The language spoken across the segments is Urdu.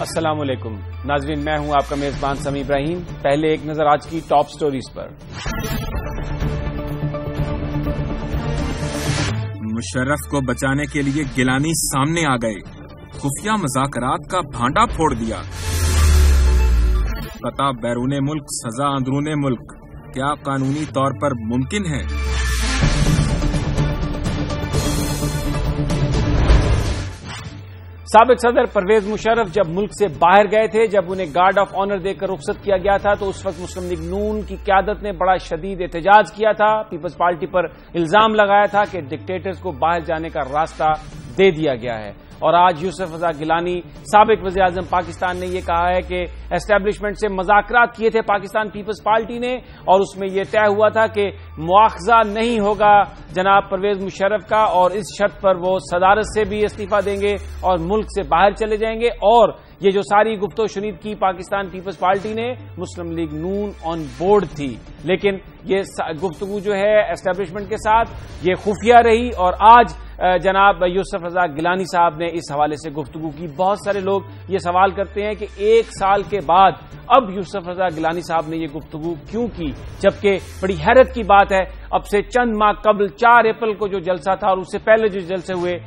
السلام علیکم ناظرین، میں ہوں آپ کا میزبان سمیع ابراہیم۔ پہلے ایک نظر آج کی ٹاپ سٹوریز پر۔ مشرف کو بچانے کے لیے گیلانی سامنے آ گئے، خفیہ مذاکرات کا بھانڈا پھوڑ دیا۔ قطع بیرون ملک، سزا اندرون ملک، کیا قانونی طور پر ممکن ہے؟ سابق صدر پرویز مشرف جب ملک سے باہر گئے تھے، جب انہیں گارڈ آف آنر دے کر رخصت کیا گیا تھا، تو اس وقت مسلم لیگ نون کی قیادت نے بڑا شدید احتجاج کیا تھا، پیپلز پارٹی پر الزام لگایا تھا کہ ڈکٹیٹرز کو باہر جانے کا راستہ دے دیا گیا ہے۔ اور آج یوسف رضا گیلانی سابق وزیر اعظم پاکستان نے یہ کہا ہے کہ اسٹیبلشمنٹ سے مذاکرات کیے تھے پاکستان پیپلز پارٹی نے، اور اس میں یہ طے ہوا تھا کہ مواخذہ نہیں ہوگا جناب پرویز مشرف کا، اور اس شرط پر وہ صدارت سے بھی استعفیٰ دیں گے اور ملک سے باہر چلے جائیں گے۔ اور یہ جو ساری گفت و شنید کی پاکستان پیپلز پارٹی نے، مسلم لیگ نون آن بورڈ تھی، لیکن یہ گفتگو جو ہے اسٹیبلشمنٹ کے ساتھ یہ خفیہ رہی، اور آج جناب یوسف رضا گیلانی صاحب نے اس حوالے سے گفتگو کی۔ بہت سارے لوگ یہ سوال کرتے ہیں کہ ایک سال کے بعد اب یوسف رضا گیلانی صاحب نے یہ گفتگو کیوں کی، جبکہ بڑی حیرت کی بات ہے اب سے چند ماہ قبل 4 اپریل کو جو جلسہ تھا، اور اس سے پہلے جو جلسے ہوئے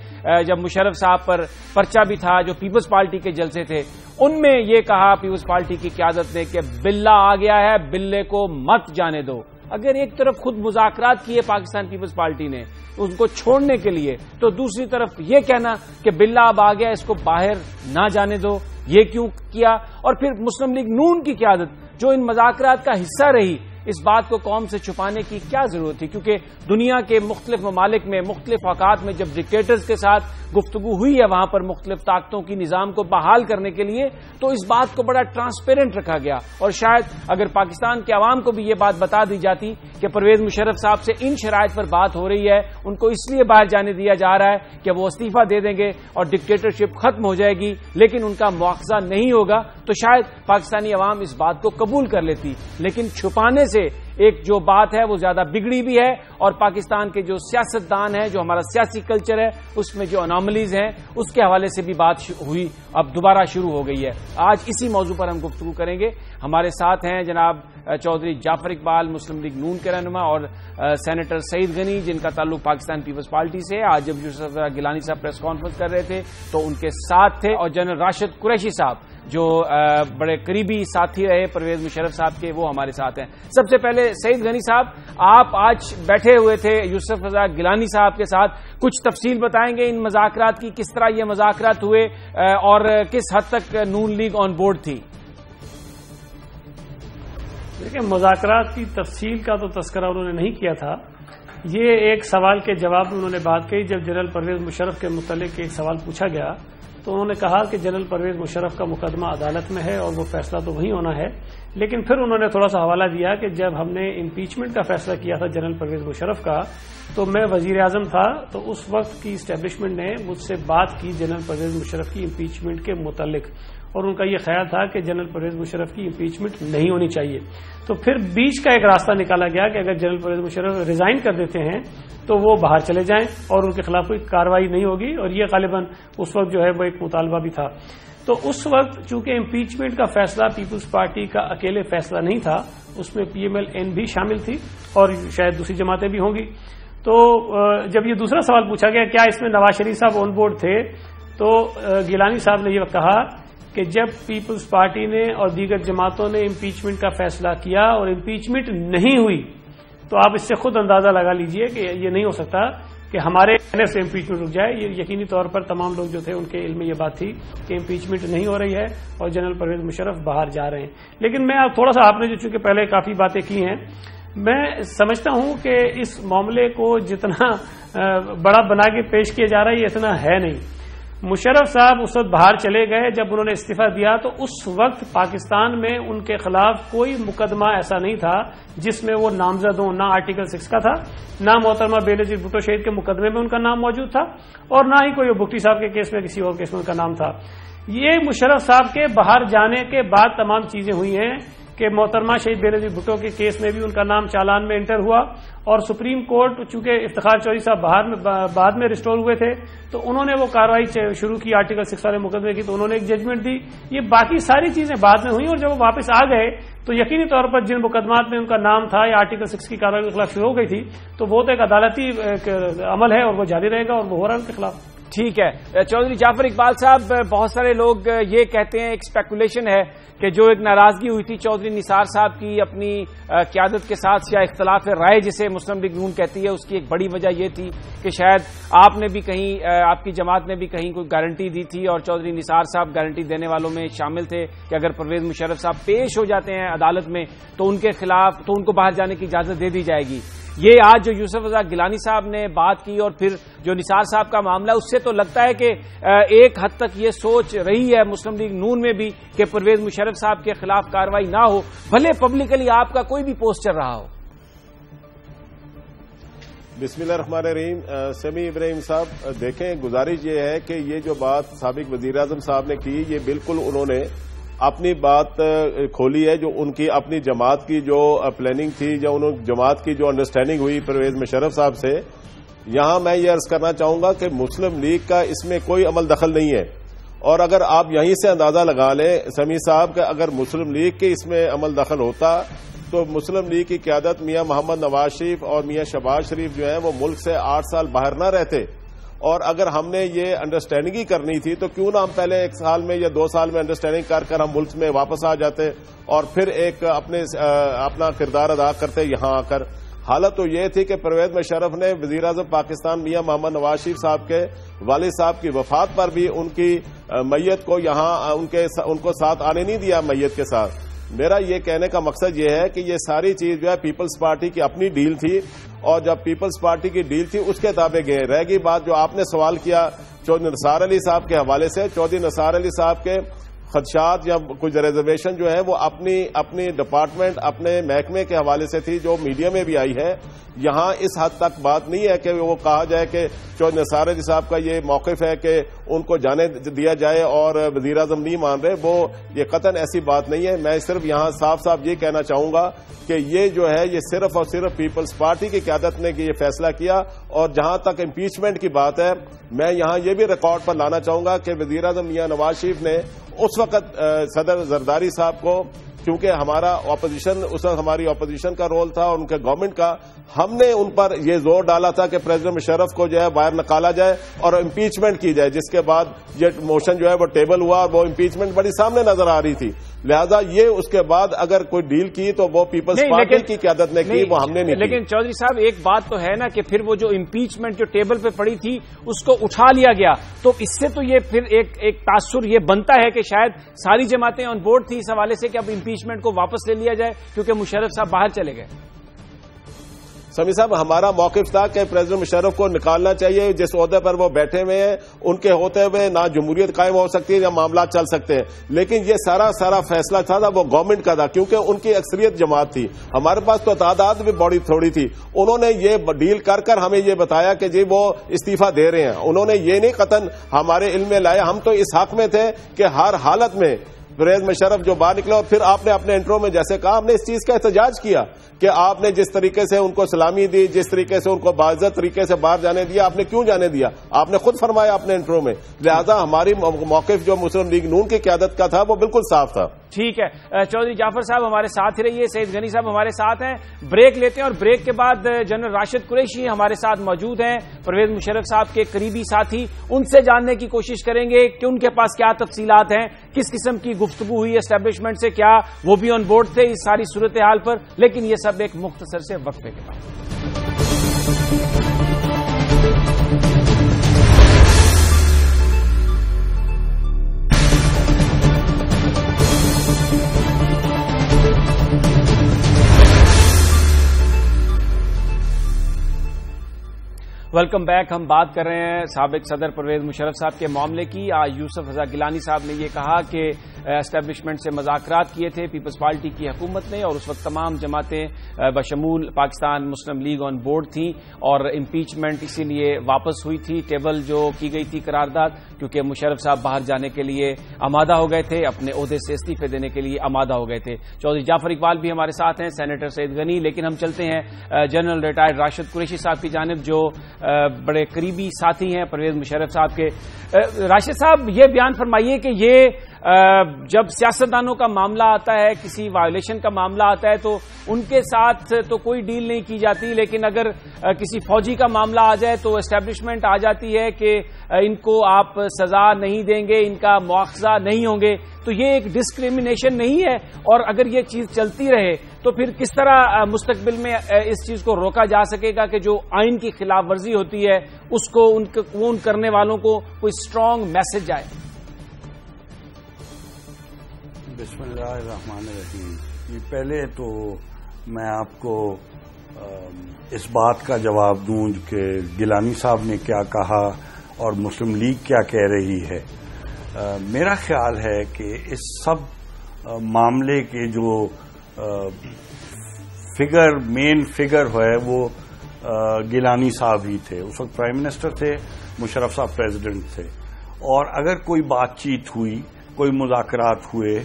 جب مشرف صاحب پر پرچہ بھی تھا، جو پیپلز پارٹی کے جلسے تھے، ان میں یہ کہا پیپلز پارٹی کی قیادت نے کہ بلہ آ گیا ہے، بلے کو مت جانے دو۔ اگر ایک طرف خود مذاکرات کیے پاکستان پیپلز پارٹی نے ان کو چھوڑنے کے لیے، تو دوسری طرف یہ کہنا کہ بلہ اب آ گیا، اس کو باہر نہ جانے دو، یہ کیوں کیا؟ اور پھر مسلم لیگ نون کی قیادت جو ان مذاکرات کا حصہ رہی، اس بات کو قوم سے چھپانے کی کیا ضرورت تھی؟ کیونکہ دنیا کے مختلف ممالک میں مختلف اوقات میں جب ڈکٹیٹرز کے ساتھ گفتگو ہوئی ہے وہاں پر مختلف طاقتوں کی نظام کو بحال کرنے کے لیے، تو اس بات کو بڑا ٹرانسپیرنٹ رکھا گیا، اور شاید اگر پاکستان کے عوام کو بھی یہ بات بتا دی جاتی کہ پرویز مشرف صاحب سے ان شرائط پر بات ہو رہی ہے، ان کو اس لیے باہر جانے دیا جا رہا ہے کہ وہ استعفیٰ دے دیں گے اور ڈکٹیٹرشپ ختم ہو جائے گی، لیکن ان کا مواخذہ نہیں ہوگا، تو شاید پاکستانی عوام اس بات کو قبول کر لیتی۔ لیکن چھپانے سے ایک جو بات ہے وہ زیادہ بگڑی بھی ہے، اور پاکستان کے جو سیاستدان ہیں، جو ہمارا سیاسی کلچر ہے، اس میں جو اناملیز ہیں، اس کے حوالے سے بھی بات ہوئی، اب دوبارہ شروع ہو گئی ہے۔ آج اسی موضوع پر ہم گفتگو کریں گے۔ ہمارے ساتھ ہیں جناب چودھری جعفر اقبال، مسلم لیگ نون کے رہنما، اور سینیٹر سعید غنی، جن کا تعلق پاکستان پیپلز پارٹی سے ہے۔ آج جب یوسف رضا گیلانی صاحب پریس کانفرنس کر رہے تھے تو ان کے ساتھ تھے، اور جنرل راشد قریشی صاحب جو بڑے قریبی ساتھی رہے پرویز مشرف صاحب کے، وہ ہمارے ساتھ ہیں۔ سب سے پہلے سعید غنی صاحب، آپ آج بیٹھے ہوئے تھے یوسف رضا گیلانی صاحب کے ساتھ، کچھ تفصیل بتائیں گے ان مذاکرات کی، کس طرح یہ مذاکرات ہوئے اور کس حد تک نون لیگ آن بورڈ تھی؟ دیکھیں، مذاکرات کی تفصیل کا تو تذکرہ انہوں نے نہیں کیا تھا۔ یہ ایک سوال کے جواب میں انہوں نے بات کہی، جب جنرل پرویز مشرف کے متعلق ایک سوال پوچھا گیا تو انہوں نے کہا کہ جنرل پرویز مشرف کا مقدمہ عدالت میں ہے اور وہ فیصلہ تو وہیں ہونا ہے، لیکن پھر انہوں نے تھوڑا سا حوالہ دیا کہ جب ہم نے امپیچمنٹ کا فیصلہ کیا تھا جنرل پرویز مشرف کا، تو میں وزیر اعظم تھا، تو اس وقت کی اسٹیبلشمنٹ نے مجھ سے بات کی جنرل پرویز مشرف کی امپیچمنٹ کے متعلق، اور ان کا یہ خیال تھا کہ جنرل پرویز مشرف کی امپیچمنٹ نہیں ہونی چاہیے۔ تو پھر بیچ کا ایک راستہ نکالا گیا کہ اگر جنرل پرویز مشرف ریزائن کر دیتے ہیں تو وہ باہر چلے جائیں اور ان کے خلاف کوئی کارروائی نہیں ہوگی، اور یہ غالباً اس وقت جو ہے وہ ایک مطالبہ بھی تھا۔ تو اس وقت چونکہ امپیچمنٹ کا فیصلہ پیپلز پارٹی کا اکیلے فیصلہ نہیں تھا، اس میں پی ایم ایل این بھی شامل تھی اور شاید دوسری جماعتیں بھی ہوں گی۔ تو جب یہ دوسرا سوال پوچھا گیا کیا اس میں نواز شریف صاحب آن بورڈ تھے، تو گیلانی صاحب نے یہ کہا کہ جب پیپلز پارٹی نے اور دیگر جماعتوں نے امپیچمنٹ کا فیصلہ کیا اور امپیچمنٹ نہیں ہوئی، تو آپ اس سے خود اندازہ لگا لیجئے کہ یہ نہیں ہو سکتا کہ ہمارے کہنے سے امپیچمنٹ رک جائے۔ یہ یقینی طور پر تمام لوگ جو تھے ان کے علم میں یہ بات تھی کہ امپیچمنٹ نہیں ہو رہی ہے اور جنرل پرویز مشرف باہر جا رہے ہیں۔ لیکن میں تھوڑا سا، آپ نے جو چونکہ پہلے کافی باتیں کی ہیں، میں سمجھتا ہوں کہ اس معاملے کو جتنا بڑا بنا کے پیش کیا جا رہا ہے یہ اتنا ہے نہیں۔ مشرف صاحب اس وقت باہر چلے گئے جب انہوں نے استعفیٰ دیا، تو اس وقت پاکستان میں ان کے خلاف کوئی مقدمہ ایسا نہیں تھا جس میں وہ نامزد ہوں، نہ آرٹیکل 6 کا تھا، نہ محترمہ بے نظیر بھٹو شہید کے مقدمے میں ان کا نام موجود تھا، اور نہ ہی کوئی بھٹی صاحب کے کیس میں کسی اور کیس میں ان کا نام تھا۔ یہ مشرف صاحب کے باہر جانے کے بعد تمام چیزیں ہوئی ہیں کہ محترمہ شہید بے نظیر بھٹو کے کیس میں بھی ان کا نام چالان میں انٹر ہوا، اور سپریم کورٹ چونکہ افتخار چودھری صاحب بعد میں ریسٹور ہوئے تھے تو انہوں نے وہ کارروائی شروع کی آرٹیکل 6 والے مقدمے کی، تو انہوں نے ایک ججمنٹ دی. یہ باقی ساری چیزیں بعد میں ہوئیں، اور جب وہ واپس آ گئے تو یقینی طور پر جن مقدمات میں ان کا نام تھا یا آرٹیکل 6 کی کارروائی کے خلاف شروع ہو گئی تھی تو وہ تو ایک عدالتی عمل ہے اور وہ جاری رہے گا، اور وہ ہو رہا ہے ان کے خلاف. ٹھیک ہے چودھری جعفر اقبال صاحب، بہت سارے لوگ یہ کہتے ہیں، ایک اسپیکولیشن ہے کہ جو ایک ناراضگی ہوئی تھی چودھری نثار صاحب کی اپنی قیادت کے ساتھ یا اختلاف رائے جسے مسلم لیگ نون کہتی ہے، اس کی ایک بڑی وجہ یہ تھی کہ شاید آپ نے بھی کہیں، آپ کی جماعت نے بھی کہیں کوئی گارنٹی دی تھی اور چودھری نثار صاحب گارنٹی دینے والوں میں شامل تھے کہ اگر پرویز مشرف صاحب پیش ہو جاتے ہیں عدالت میں تو ان کے خلاف تو ان کو باہر جانے کی اجازت دے دی جائے گی. یہ آج جو یوسف رضا گیلانی صاحب نے بات کی اور پھر جو نثار صاحب کا معاملہ، اس سے تو لگتا ہے کہ ایک حد تک یہ سوچ رہی ہے مسلم لیگ نون میں بھی کہ پرویز مشرف صاحب کے خلاف کارروائی نہ ہو، بھلے پبلکلی آپ کا کوئی بھی پوسٹ چل رہا ہو. بسم اللہ الرحمن الرحیم. سمیع ابراہیم صاحب، دیکھیں گزارش یہ ہے کہ یہ جو بات سابق وزیر اعظم صاحب نے کی، یہ بالکل انہوں نے اپنی بات کھولی ہے، جو ان کی اپنی جماعت کی جو پلاننگ تھی، جو انہوں جماعت کی جو انڈرسٹینڈنگ ہوئی پرویز مشرف صاحب سے. یہاں میں یہ عرض کرنا چاہوں گا کہ مسلم لیگ کا اس میں کوئی عمل دخل نہیں ہے، اور اگر آپ یہیں سے اندازہ لگا لیں سمیع صاحب کہ اگر مسلم لیگ کے اس میں عمل دخل ہوتا تو مسلم لیگ کی قیادت میاں محمد نواز شریف اور میاں شہباز شریف جو ہیں وہ ملک سے 8 سال باہر نہ رہتے. اور اگر ہم نے یہ انڈرسٹینڈنگ ہی کرنی تھی تو کیوں نہ ہم پہلے 1 سال میں یا 2 سال میں انڈرسٹینڈنگ کر ہم ملک میں واپس آ جاتے اور پھر ایک اپنا کردار ادا کرتے یہاں آ کر. حالت تو یہ تھی کہ پرویز مشرف نے وزیر اعظم پاکستان میاں محمد نواز شریف صاحب کے والد صاحب کی وفات پر بھی ان کی میت کو یہاں ان کو ساتھ آنے نہیں دیا میت کے ساتھ. میرا یہ کہنے کا مقصد یہ ہے کہ یہ ساری چیز جو ہے پیپلز پارٹی کی اپنی ڈیل تھی، اور جب پیپلز پارٹی کی ڈیل تھی اس کے تابع گئے. رہ گئی بات جو آپ نے سوال کیا چودھری نثار علی صاحب کے حوالے سے، چودھری نثار علی صاحب کے خدشات یا کچھ ریزرویشن جو ہے وہ اپنی ڈپارٹمنٹ اپنے محکمے کے حوالے سے تھی، جو میڈیا میں بھی آئی ہے. یہاں اس حد تک بات نہیں ہے کہ وہ کہا جائے کہ چودھری نثار علی صاحب کا یہ موقف ہے کہ ان کو جانے دیا جائے اور وزیر اعظم نہیں مان رہے. وہ یہ قطعاً ایسی بات نہیں ہے. میں صرف یہاں صاف صاف یہ کہنا چاہوں گا کہ یہ جو ہے یہ صرف اور صرف پیپلز پارٹی کی قیادت نے یہ فیصلہ کیا. اور جہاں تک امپیچمنٹ کی بات ہے، میں یہاں یہ بھی ریکارڈ پر لانا چاہوں گا کہ وزیر اعظم میاں نواز شریف نے اس وقت صدر زرداری صاحب کو، کیونکہ ہمارا اپوزیشن اس وقت ہماری اپوزیشن کا رول تھا اور ان کے گورنمنٹ کا، ہم نے ان پر یہ زور ڈالا تھا کہ پریزیڈنٹ مشرف کو جو ہے باہر نکالا جائے اور امپیچمنٹ کی جائے، جس کے بعد یہ موشن جو ہے وہ ٹیبل ہوا اور وہ امپیچمنٹ بڑی سامنے نظر آ رہی تھی. لہذا یہ اس کے بعد اگر کوئی ڈیل کی تو وہ پیپلز پارٹی کی قیادت نے کی، وہ ہم نے نہیں. لیکن چودھری صاحب ایک بات تو ہے نا کہ پھر وہ جو امپیچمنٹ جو ٹیبل پہ پڑی تھی اس کو اٹھا لیا گیا، تو اس سے تو یہ پھر ایک تاثر یہ بنتا ہے کہ شاید ساری جماعتیں آن بورڈ تھی اس حوالے سے کہ اب امپیچمنٹ کو واپس لے لیا جائے کیونکہ مشرف صاحب باہر چلے گئے. سمیع صاحب، ہمارا موقف تھا کہ پریزیڈنٹ مشرف کو نکالنا چاہیے. جس عہدے پر وہ بیٹھے ہوئے ہیں ان کے ہوتے ہوئے نہ جمہوریت قائم ہو سکتی ہے نہ معاملات چل سکتے ہیں. لیکن یہ سارا فیصلہ تھا وہ گورنمنٹ کا تھا، کیونکہ ان کی اکثریت جماعت تھی. ہمارے پاس تو تعداد بھی بڑی تھوڑی تھی. انہوں نے یہ ڈیل کر ہمیں یہ بتایا کہ جی وہ استعفیٰ دے رہے ہیں. انہوں نے یہ نہیں قطعاً ہمارے علم میں لایا. ہم تو اس حق میں تھے کہ ہر حالت میں پرویز مشرف جو باہر نکلا. اور پھر آپ نے اپنے انٹرو میں جیسے کہا، ہم نے اس چیز کا احتجاج کیا کہ آپ نے جس طریقے سے ان کو سلامی دی، جس طریقے سے ان کو باعزت طریقے سے باہر جانے دیا، آپ نے کیوں جانے دیا؟ آپ نے خود فرمایا اپنے انٹرو میں. لہذا ہماری موقف جو مسلم لیگ نون کی قیادت کا تھا وہ بالکل صاف تھا. ٹھیک ہے چودھری جعفر صاحب ہمارے ساتھ ہی رہیے. سعید غنی صاحب ہمارے ساتھ ہیں. بریک لیتے ہیں اور بریک کے بعد جنرل راشد قریشی ہمارے ساتھ موجود ہیں، پرویز مشرف صاحب کے قریبی ساتھی. ان سے جاننے کی کوشش کریں گے کہ ان کے پاس کیا تفصیلات ہیں، کس قسم کی گفتگو ہوئی اسٹیبلشمنٹ سے، کیا وہ بھی آن بورڈ تھے اس ساری صورتحال پر. لیکن یہ سب ایک مختصر سے وقفے کے بعد. Welcome back. ہم بات کر رہے ہیں سابق صدر پرویز مشرف صاحب کے معاملے کی. آج یوسف رضا گیلانی صاحب نے یہ کہا کہ اسٹیبلشمنٹ سے مذاکرات کیے تھے پیپلز پارٹی کی حکومت نے، اور اس وقت تمام جماعتیں بشمول پاکستان مسلم لیگ آن بورڈ تھیں، اور امپیچمنٹ اسی لیے واپس ہوئی تھی. ٹیبل جو کی گئی تھی قرارداد، کیونکہ مشرف صاحب باہر جانے کے لیے آمادہ ہو گئے تھے، اپنے عہدے سے استعفے دینے کے لیے آمادہ ہو گئے تھے. چودھری جعفر اقبال بھی ہمارے ساتھ ہیں، سینیٹر سعید غنی. لیکن ہم چلتے ہیں جنرل ریٹائرڈ راشد قریشی صاحب کی جانب، جو بڑے قریبی ساتھی ہیں پرویز مشرف صاحب کے. راشد صاحب، یہ بیان فرمائیے کہ یہ جب سیاستدانوں کا معاملہ آتا ہے، کسی وائلیشن کا معاملہ آتا ہے، تو ان کے ساتھ تو کوئی ڈیل نہیں کی جاتی، لیکن اگر کسی فوجی کا معاملہ آ جائے تو اسٹیبلشمنٹ آ جاتی ہے کہ ان کو آپ سزا نہیں دیں گے، ان کا مواخذہ نہیں ہوں گے. تو یہ ایک ڈسکریمنیشن نہیں ہے؟ اور اگر یہ چیز چلتی رہے تو پھر کس طرح مستقبل میں اس چیز کو روکا جا سکے گا کہ جو آئین کی خلاف ورزی ہوتی ہے اس کو ان کرنے والوں کو کوئی اسٹرانگ میسج آئے؟ بسم اللہ الرحمن الرحیم. پہلے تو میں آپ کو اس بات کا جواب دوں کہ گیلانی صاحب نے کیا کہا اور مسلم لیگ کیا کہہ رہی ہے. میرا خیال ہے کہ اس سب معاملے کے جو مین فگر ہے وہ گیلانی صاحب ہی تھے. اس وقت پرائم منسٹر تھے، مشرف صاحب پریزیڈنٹ تھے، اور اگر کوئی بات چیت ہوئی، کوئی مذاکرات ہوئے،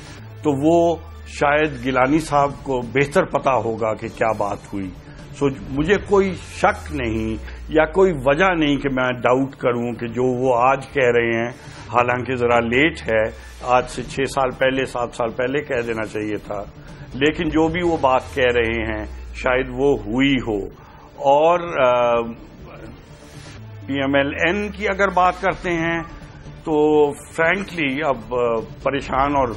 تو وہ شاید گیلانی صاحب کو بہتر پتا ہوگا کہ کیا بات ہوئی. مجھے کوئی شک نہیں یا کوئی وجہ نہیں کہ میں ڈاؤٹ کروں کہ جو وہ آج کہہ رہے ہیں، حالانکہ ذرا لیٹ ہے، آج سے 6 سال پہلے 7 سال پہلے کہہ دینا چاہیے تھا، لیکن جو بھی وہ بات کہہ رہے ہیں شاید وہ ہوئی ہو. اور پی ایم ایل این کی اگر بات کرتے ہیں تو فرینکلی اب پریشان اور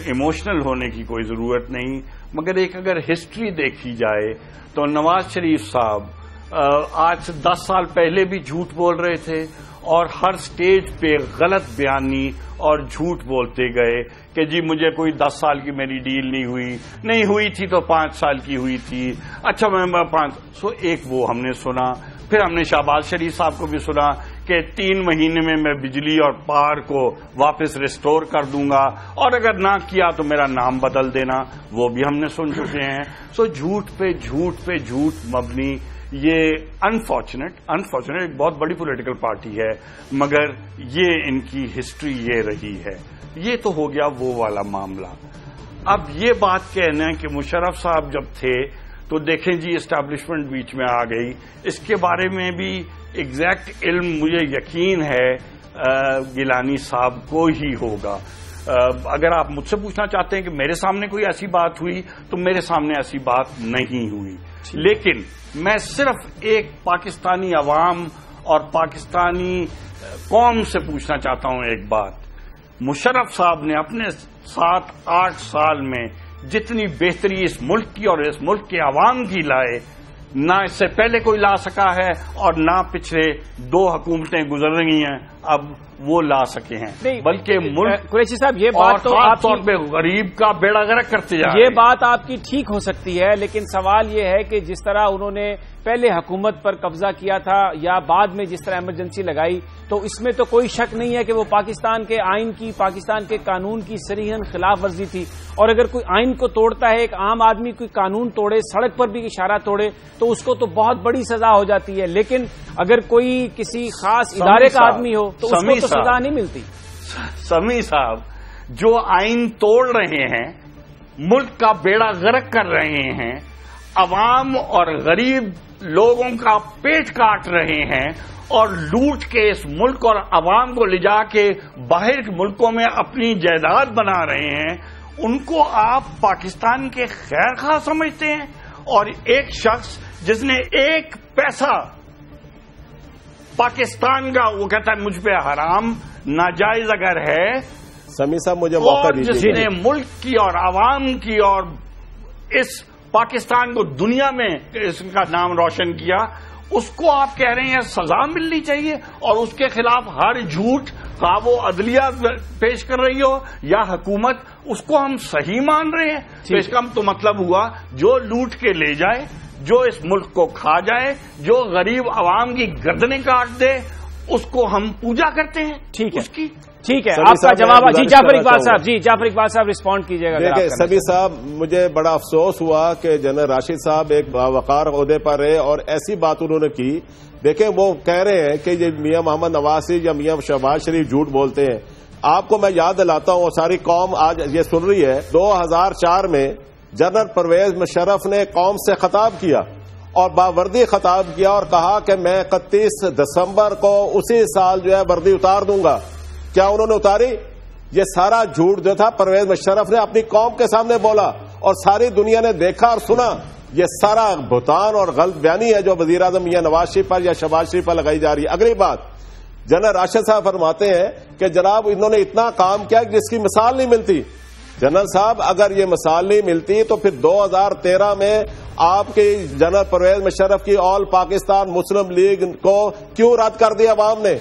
ایموشنل ہونے کی کوئی ضرورت نہیں، مگر اگر ہسٹری دیکھی جائے تو نواز شریف صاحب آج سے 10 سال پہلے بھی جھوٹ بول رہے تھے، اور ہر سٹیج پہ غلط بیانی اور جھوٹ بولتے گئے کہ جی مجھے کوئی 10 سال کی میری ڈیل نہیں ہوئی تھی تو 5 سال کی ہوئی تھی. اچھا میں 5 ایک وہ ہم نے سنا. پھر ہم نے شہباز شریف صاحب کو بھی سنا کہ 3 مہینے میں بجلی اور پاور کو واپس ریسٹور کر دوں گا، اور اگر نہ کیا تو میرا نام بدل دینا. وہ بھی ہم نے سن چکے ہیں. جھوٹ پہ جھوٹ مبنی، یہ انفارچونیٹ ایک بہت بڑی پولیٹیکل پارٹی ہے، مگر یہ ان کی ہسٹری یہ رہی ہے. یہ تو ہو گیا وہ والا معاملہ. اب یہ بات کہنا کہ مشرف صاحب جب تھے تو دیکھیں جی اسٹیبلشمنٹ بیچ میں آ گئی، اس کے بارے میں بھی ایگزیکٹ علم مجھے یقین ہے گیلانی صاحب کو ہی ہوگا. اگر آپ مجھ سے پوچھنا چاہتے ہیں کہ میرے سامنے کوئی ایسی بات ہوئی تو میرے سامنے ایسی بات نہیں ہوئی. لیکن میں صرف ایک پاکستانی عوام اور پاکستانی قوم سے پوچھنا چاہتا ہوں ایک بات. مشرف صاحب نے اپنے 7-8 سال میں جتنی بہتری اس ملک کی اور اس ملک کے عوام کی لائے، نہ اس سے پہلے کوئی لا سکا ہے اور نہ پچھلے 2 حکومتیں گزر رہی ہیں اب وہ لا سکے ہیں، بلکہ ملک قریشی صاحب یہ بات تو خاص طور پہ غریب کا بیڑا غرق کرتے جا رہے ہیں. یہ بات آپ کی ٹھیک ہو سکتی ہے، لیکن سوال یہ ہے کہ جس طرح انہوں نے پہلے حکومت پر قبضہ کیا تھا یا بعد میں جس طرح ایمرجنسی لگائی، تو اس میں تو کوئی شک نہیں ہے کہ وہ پاکستان کے آئین کی، پاکستان کے قانون کی صریحاً خلاف ورزی تھی. اور اگر کوئی آئین کو توڑتا ہے، ایک عام آدمی کوئی قانون توڑے، سڑک پر بھی اشارہ توڑے، تو اس کو تو بہت بڑی سزا ہو جاتی ہے. لیکن اگر کوئی کسی خاص ادارے کا آدمی ہو تو اس کو تو سزا نہیں ملتی. سمیع صاحب، جو آئین توڑ رہے ہیں، ملک کا بیڑا غرق کر رہے ہیں، عوام اور غریب لوگوں کا پیٹ کاٹ رہے ہیں، اور لوٹ کے اس ملک اور عوام کو لے جا کے باہر کے ملکوں میں اپنی جائیداد بنا رہے ہیں، ان کو آپ پاکستان کے خیر خواہ سمجھتے ہیں؟ اور ایک شخص جس نے 1 پیسہ پاکستان کا، وہ کہتا ہے مجھ پہ حرام ناجائز اگر ہے، سمیع صاحب مجھے موقع دیجیے. جس نے ملک کی اور عوام کی اور اس پاکستان کو دنیا میں اس کا نام روشن کیا، اس کو آپ کہہ رہے ہیں سزا ملنی چاہیے، اور اس کے خلاف ہر جھوٹ، خواہ وہ عدلیہ پیش کر رہی ہو یا حکومت، اس کو ہم صحیح مان رہے ہیں. تو اس کا تو مطلب ہوا جو لوٹ کے لے جائے، جو اس ملک کو کھا جائے، جو غریب عوام کی گردنیں کاٹ دے، اس کو ہم پوجا کرتے ہیں. ٹھیک ہے، اس کی ٹھیک ہے، آپ کا جواب. جی جعفر اقبال صاحب، جی جعفر اقبال صاحب رسپونڈ کیجیے گا. دیکھیں سبھی صاحب، مجھے بڑا افسوس ہوا کہ جنرل راشد صاحب ایک باوقار عہدے پر رہے اور ایسی بات انہوں نے کی. دیکھیں وہ کہہ رہے ہیں کہ یہ میاں محمد نواز شریف یا میاں شہباز شریف جھوٹ بولتے ہیں. آپ کو میں یاد دلاتا ہوں، ساری قوم آج یہ سن رہی ہے، 2004 میں جنرل پرویز مشرف نے قوم سے خطاب کیا اور باوردی خطاب کیا اور کہا کہ میں 31 دسمبر کو اسی سال جو ہے وردی اتار دوں گا. کیا انہوں نے اتاری؟ یہ سارا جھوٹ جو تھا پرویز مشرف نے اپنی قوم کے سامنے بولا اور ساری دنیا نے دیکھا اور سنا. یہ سارا بہتان اور غلط بیانی ہے جو وزیر اعظم میاں نواز شریف پر یا شہباز شریف پر لگائی جا رہی ہے. اگلی بات، جنرل راشد صاحب فرماتے ہیں کہ جناب انہوں نے اتنا کام کیا جس کی مثال نہیں ملتی. جنرل صاحب اگر یہ مثال نہیں ملتی تو پھر 2013 میں آپ کی جنرل پرویز مشرف کی آل پاکستان مسلم لیگ کو کیوں رد کر دیا عوام نے؟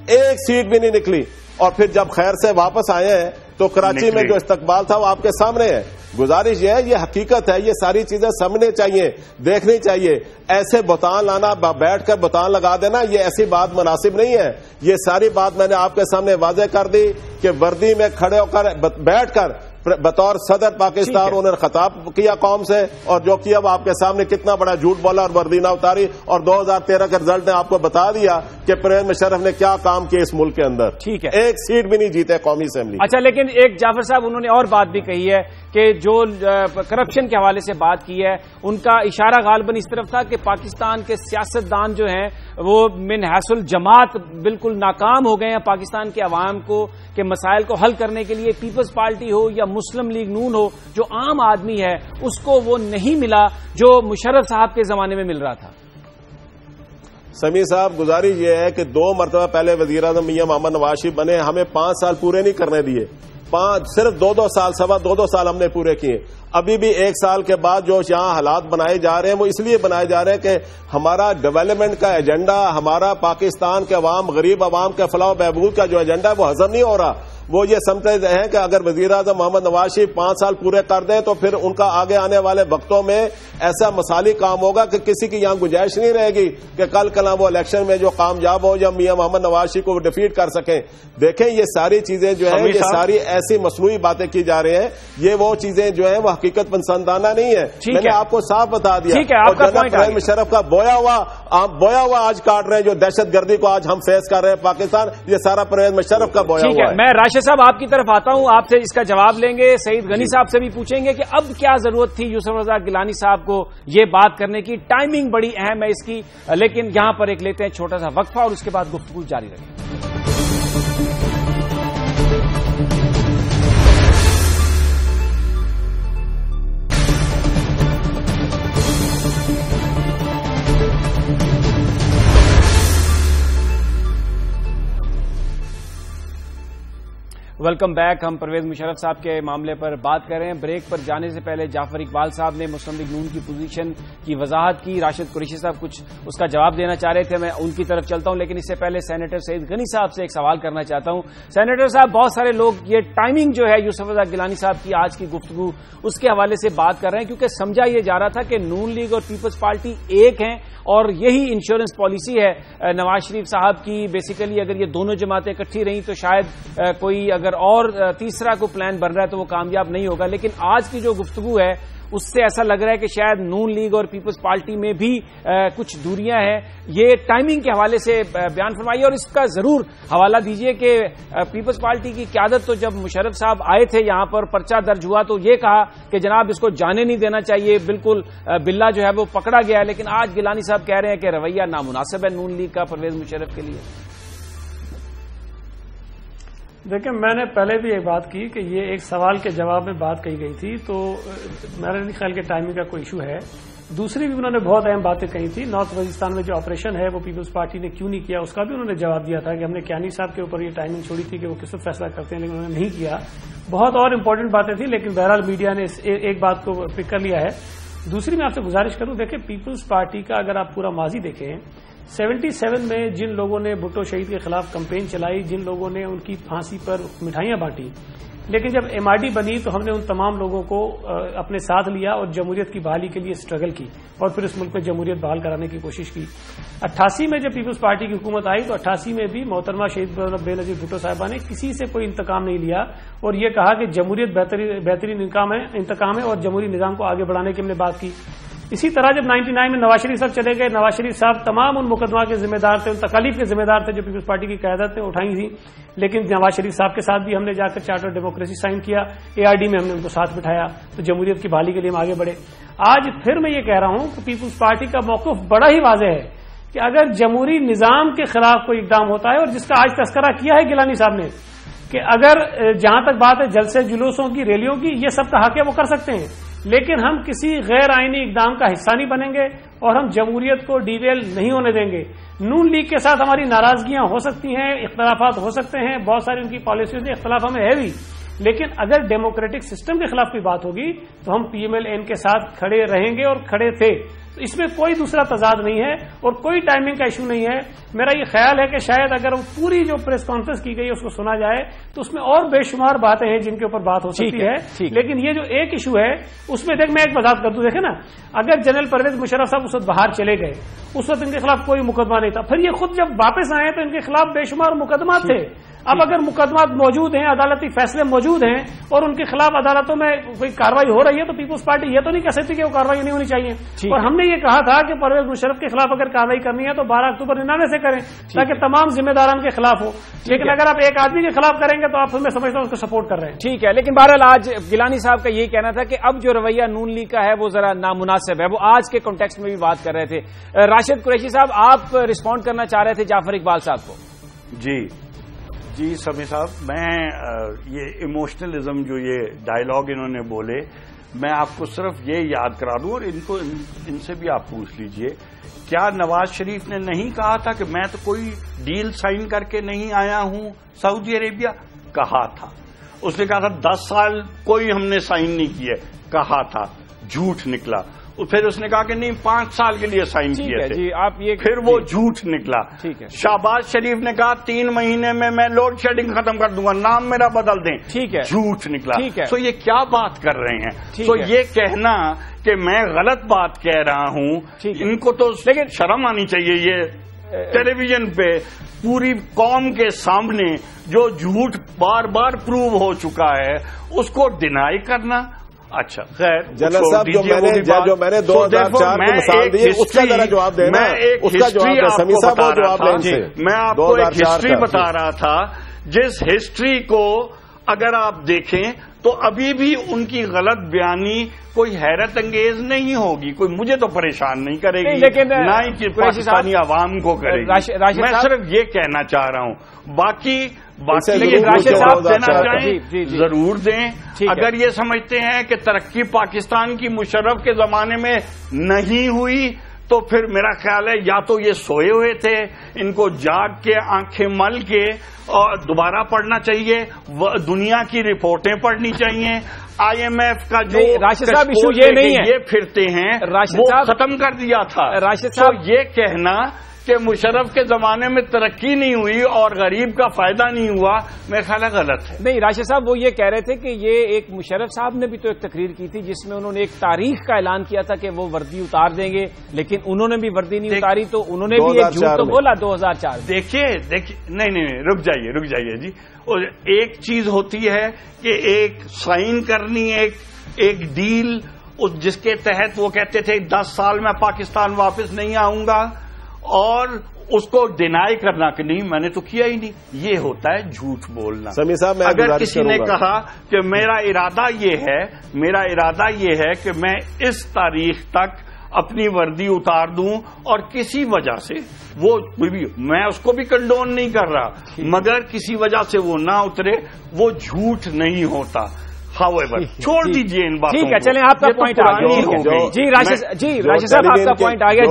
ایک سیٹ بھی نہیں نکلی. اور پھر جب خیر سے واپس آئے ہیں تو کراچی میں جو استقبال تھا وہ آپ کے سامنے ہے. گزارش یہ ہے، یہ حقیقت ہے، یہ ساری چیزیں سمجھنی چاہیے، دیکھنی چاہیے. ایسے بہتان لانا، بیٹھ کر بہتان لگا دینا، یہ ایسی بات مناسب نہیں ہے. یہ ساری بات میں نے آپ کے سامنے واضح کر دی کہ وردی میں کھڑے ہو کر بیٹھ کر بطور صدر پاکستان انہوں نے خطاب کیا قوم سے، اور جو کیا وہ آپ کے سامنے کتنا بڑا جھوٹ بولا اور وردی نہ اتاری. اور 2013 کے رزلٹ نے آپ کو بتا دیا کہ پرویز مشرف نے کیا کام کیا اس ملک کے اندر. ٹھیک ہے، ایک سیٹ بھی نہیں جیتے قومی اسمبلی. اچھا، لیکن ایک جعفر صاحب انہوں نے اور بات بھی کہی ہے کہ جو کرپشن کے حوالے سے بات کی ہے، ان کا اشارہ غالباً اس طرف تھا کہ پاکستان کے سیاستدان جو ہیں وہ من حیث الجماعت بالکل ناکام ہو گئے ہیں پاکستان کے عوام کو کے مسائل کو حل کرنے کے لیے. پیپلز پارٹی ہو یا مسلم لیگ نون ہو، جو عام آدمی ہے اس کو وہ نہیں ملا جو مشرف صاحب کے زمانے میں مل رہا تھا. سمیع صاحب، گزارش یہ ہے کہ 2 مرتبہ پہلے وزیر اعظم میاں محمد نواز شریف بنے، ہمیں 5 سال پورے نہیں کرنے دیے. صرف 2 سال، سوا 2 سال ہم نے پورے کیے. ابھی بھی 1 سال کے بعد جو یہاں حالات بنائے جا رہے ہیں وہ اس لیے بنائے جا رہے ہیں کہ ہمارا ڈیولپمنٹ کا ایجنڈا، ہمارا پاکستان کے عوام، غریب عوام کے فلاح و بہبود کا جو ایجنڈا ہے وہ ہضم نہیں ہو رہا. وہ یہ سمجھتے ہیں کہ اگر وزیر اعظم محمد نواز شریف 5 سال پورے کر دیں تو پھر ان کا آگے آنے والے وقتوں میں ایسا مثالی کام ہوگا کہ کسی کی یہاں گنجائش نہیں رہے گی کہ کل وہ الیکشن میں جو کامیاب ہو یا میاں محمد نواز شریف کو ڈیفیٹ کر سکیں. دیکھیں یہ ساری چیزیں جو ہیں، یہ ساری ایسی مصنوعی باتیں کی جا رہی ہیں. یہ وہ چیزیں جو ہیں وہ حقیقت پسندانہ نہیں ہے. میں نے آپ کو صاف بتا دیا. اور جنرل پرویز مشرف کا بویا ہوا آج کاٹ رہے ہیں، جو دہشت گردی کو آج ہم فیس کر رہے ہیں پاکستان، یہ سارا پرویز مشرف کا بویا ہوا ہے. میں راشد صاحب آپ کی طرف آتا ہوں، آپ سے اس کا جواب لیں گے. سعید غنی صاحب سے بھی پوچھیں گے کہ اب کیا ضرورت تھی یوسف رضا گیلانی صاحب کو یہ بات کرنے کی. ٹائمنگ بڑی اہم ہے اس کی، لیکن یہاں پر ایک لیتے ہیں چھوٹا سا وقفہ اور اس کے بعد گفتگو جاری رکھیں. Welcome back. ہم پرویز مشرف صاحب کے معاملے پر بات کر رہے ہیں. بریک پر جانے سے پہلے جعفر اقبال صاحب نے مسلم لیگ نون کی پوزیشن کی وضاحت کی. راشد قریشی صاحب کچھ اس کا جواب دینا چاہ رہے تھے، میں ان کی طرف چلتا ہوں، لیکن اس سے پہلے سینیٹر سعید غنی صاحب سے ایک سوال کرنا چاہتا ہوں. سینیٹر صاحب، بہت سارے لوگ یہ ٹائمنگ جو ہے یوسف رضا گیلانی صاحب کی آج کی گفتگو اس کے حوالے سے بات کر رہے ہیں، کیونکہ سمجھا یہ جا رہا تھا کہ نون لیگ اور پیپلز پارٹی ایک ہیں اور یہی انشورنس پالیسی ہے نواز شریف صاحب کی. بیسیکلی اگر یہ دونوں جماعتیں اکٹھی رہیں تو شاید کوئی اگر اور تیسرا کو پلان بن رہا ہے تو وہ کامیاب نہیں ہوگا. لیکن آج کی جو گفتگو ہے اس سے ایسا لگ رہا ہے کہ شاید نون لیگ اور پیپلز پارٹی میں بھی کچھ دوریاں ہیں. یہ ٹائمنگ کے حوالے سے بیان فرمائیے اور اس کا ضرور حوالہ دیجیے کہ پیپلز پارٹی کی قیادت تو جب مشرف صاحب آئے تھے یہاں پر پرچہ درج ہوا تو یہ کہا کہ جناب اس کو جانے نہیں دینا چاہیے، بالکل بلا جو ہے وہ پکڑا گیا ہے. لیکن آج گیلانی صاحب کہہ رہے ہیں کہ رویہ نامناسب ہے نون لیگ کا پرویز مشرف کے لیے. دیکھیں، میں نے پہلے بھی ایک بات کی کہ یہ ایک سوال کے جواب میں بات کہی گئی تھی، تو میرے نہیں خیال کہ ٹائمنگ کا کوئی ایشو ہے. دوسری بھی انہوں نے بہت اہم باتیں کہی تھی. نارتھ وزیرستان میں جو آپریشن ہے وہ پیپلز پارٹی نے کیوں نہیں کیا، اس کا بھی انہوں نے جواب دیا تھا کہ ہم نے کیانی صاحب کے اوپر یہ ٹائمنگ چھوڑی تھی کہ وہ کس وقت فیصلہ کرتے ہیں، لیکن انہوں نے نہیں کیا. بہت اور امپورٹنٹ باتیں تھیں، لیکن بہرحال میڈیا نے ایک بات کو پک کر لیا ہے. دوسری میں آپ سے گزارش کروں، دیکھیں پیپلز پارٹی کا اگر آپ پورا ماضی دیکھیں، 77 میں جن لوگوں نے بھٹو شہید کے خلاف کمپین چلائی، جن لوگوں نے ان کی پھانسی پر مٹھائیاں بانٹی، لیکن جب MRD بنی تو ہم نے ان تمام لوگوں کو اپنے ساتھ لیا اور جمہوریت کی بحالی کے لیے اسٹرگل کی اور پھر اس ملک میں جمہوریت بحال کرانے کی کوشش کی. 88 میں جب پیپلز پارٹی کی حکومت آئی تو 88 میں بھی محترمہ شہید بے نظیر بھٹو صاحبہ نے کسی سے کوئی انتقام نہیں لیا اور یہ کہا کہ جمہوریت بہترین انتقام ہے اور جمہوری نظام کو آگے بڑھانے کی ہم نے بات کی. اسی طرح جب 99 میں نواز شریف صاحب چلے گئے، نواز شریف صاحب تمام ان مقدمہ کے ذمہ دار تھے، ان تکالیف کے ذمہ دار تھے جو پیپلز پارٹی کی قیادت نے اٹھائی تھی. لیکن نواز شریف صاحب کے ساتھ بھی ہم نے جا کر چارٹر ڈیموکریسی سائن کیا، ARD میں ہم نے ان کو ساتھ بٹھایا تو جمہوریت کی بحالی کے لیے ہم آگے بڑھے. آج پھر میں یہ کہہ رہا ہوں کہ پیپلز پارٹی کا موقف بڑا ہی واضح ہے کہ اگر جمہوری نظام کے خلاف کوئی اقدام ہوتا ہے، اور جس کا آج تذکرہ کیا ہے گیلانی صاحب نے کہ اگر جہاں تک بات ہے جلسے جلوسوں کی، ریلیوں کی، یہ سب کا حق ہے، وہ کر سکتے ہیں، لیکن ہم کسی غیر آئینی اقدام کا حصہ نہیں بنیں گے اور ہم جمہوریت کو ڈیریل نہیں ہونے دیں گے. نون لیگ کے ساتھ ہماری ناراضگیاں ہو سکتی ہیں، اختلافات ہو سکتے ہیں، بہت ساری ان کی پالیسیوں سے اختلاف ہمیں ہے بھی، لیکن اگر ڈیموکریٹک سسٹم کے خلاف کوئی بات ہوگی تو ہم PMLN کے ساتھ کھڑے رہیں گے اور کھڑے تھے. تو اس میں کوئی دوسرا تضاد نہیں ہے اور کوئی ٹائمنگ کا ایشو نہیں ہے. میرا یہ خیال ہے کہ شاید اگر وہ پوری جو پریس کانفرنس کی گئی اس کو سنا جائے تو اس میں اور بے شمار باتیں ہیں جن کے اوپر بات ہو سکتی ہے. لیکن یہ جو ایک ایشو ہے اس میں میں ایک وضاحت کر دوں. دیکھیں نا، اگر جنرل پرویز مشرف صاحب اس وقت باہر چلے گئے، اس وقت ان کے خلاف کوئی مقدمہ نہیں تھا، پھر یہ خود جب واپس آئے تو ان کے خلاف بے شمار مقدمات تھے. اب اگر مقدمات موجود ہیں، عدالتی فیصلے موجود ہیں اور ان کے خلاف عدالتوں میں کوئی کارروائی ہو رہی ہے تو پیپلز پارٹی یہ تو نہیں کہہ سکتی کہ وہ کارروائی نہیں ہونی چاہیے. اور ہم نے یہ کہا تھا کہ پرویز مشرف کے خلاف اگر کارروائی کرنی ہے تو 12 اکتوبر 99 سے کریں تاکہ تمام ذمہ داران کے خلاف ہو. لیکن اگر آپ ایک آدمی کے خلاف کریں گے تو آپ میں سمجھتا ہوں اس کو سپورٹ کر رہے ہیں. ٹھیک ہے، لیکن بہرحال آج گیلانی صاحب کا یہی کہنا تھا کہ اب جو رویہ نون لیگ کا ہے وہ ذرا نامناسب ہے. وہ آج کے کانٹیکسٹ میں بھی بات کر رہے تھے. راشد قریشی صاحب، آپ رسپونڈ کرنا چاہ رہے تھے جعفر اقبال صاحب کو. جی سمیع صاحب، میں یہ ایموشنلزم جو یہ ڈائلاگ انہوں نے بولے، میں آپ کو صرف یہ یاد کرا دوں اور ان سے بھی آپ پوچھ لیجئے، کیا نواز شریف نے نہیں کہا تھا کہ میں تو کوئی ڈیل سائن کر کے نہیں آیا ہوں سعودی عربیہ؟ کہا تھا. اس نے کہا تھا 10 سال کوئی ہم نے سائن نہیں کیے، کہا تھا، جھوٹ نکلا. پھر اس نے کہا کہ نہیں 5 سال کے لیے سائن کیے تھے، پھر وہ جھوٹ نکلا. شہباز شریف نے کہا 3 مہینے میں لوڈ شیڈنگ ختم کر دوں گا، نام میرا بدل دیں، جھوٹ نکلا. سو یہ کیا بات کر رہے ہیں؟ سو یہ کہنا کہ میں غلط بات کہہ رہا ہوں، ان کو تو شرم آنی چاہیے. یہ ٹیلی ویژن پہ پوری قوم کے سامنے جو جھوٹ بار بار پروو ہو چکا ہے اس کو ڈینائی کرنا. اچھا خیر، جنرل صاحب جو میں نے 2004 میں مثال دی اس کا ذرا جواب دینا. اس کا جواب سمیع صاحب وہ جواب لیں سے. میں آپ کو ایک ہسٹری بتا رہا تھا، جس ہسٹری کو اگر آپ دیکھیں تو ابھی بھی ان کی غلط بیانی کوئی حیرت انگیز نہیں ہوگی، کوئی مجھے تو پریشان نہیں کرے گی، لیکن نہ ہی پاکستانی عوام کو کرے گی. میں صرف یہ کہنا چاہ رہا ہوں، باقی راشد صاحب دینا چاہیں ضرور دیں. اگر یہ سمجھتے ہیں کہ ترقی پاکستان کی مشرف کے زمانے میں نہیں ہوئی تو پھر میرا خیال ہے یا تو یہ سوئے ہوئے تھے، ان کو جاگ کے آنکھیں مل کے اور دوبارہ پڑھنا چاہیے، دنیا کی رپورٹیں پڑھنی چاہیے. IMF کا جو راشد صاحب ایشو یہ نہیں ہے، یہ پھرتے ہیں وہ ختم کر دیا تھا. راشد صاحب یہ کہنا کہ مشرف کے زمانے میں ترقی نہیں ہوئی اور غریب کا فائدہ نہیں ہوا، میرا خیال ہے غلط ہے. نہیں، راشد صاحب وہ یہ کہہ رہے تھے کہ یہ ایک مشرف صاحب نے بھی تو ایک تقریر کی تھی جس میں انہوں نے ایک تاریخ کا اعلان کیا تھا کہ وہ وردی اتار دیں گے، لیکن انہوں نے بھی وردی نہیں اتاری تو انہوں نے بھی ایک جھوٹ تو بولا 2004. دیکھیے نہیں رک جائیے جی. ایک چیز ہوتی ہے کہ ایک سائن کرنی ایک ڈیل جس کے تحت وہ کہتے تھے 10 سال میں پاکستان واپس نہیں آؤں گا، اور اس کو ڈینائی کرنا کہ نہیں میں نے تو کیا ہی نہیں، یہ ہوتا ہے جھوٹ بولنا. اگر کسی نے کہا کہ میرا ارادہ یہ ہے کہ میں اس تاریخ تک اپنی وردی اتار دوں اور کسی وجہ سے وہ میں اس کو بھی کنڈون نہیں کر رہا، مگر کسی وجہ سے وہ نہ اترے، وہ جھوٹ نہیں ہوتا. چھوڑ دیجیے ان باتوں کو. ٹھیک ہے، چلیں آپ کا پوائنٹ آ گیا. جی راشد صاحب آپ کا پوائنٹ آ گیا.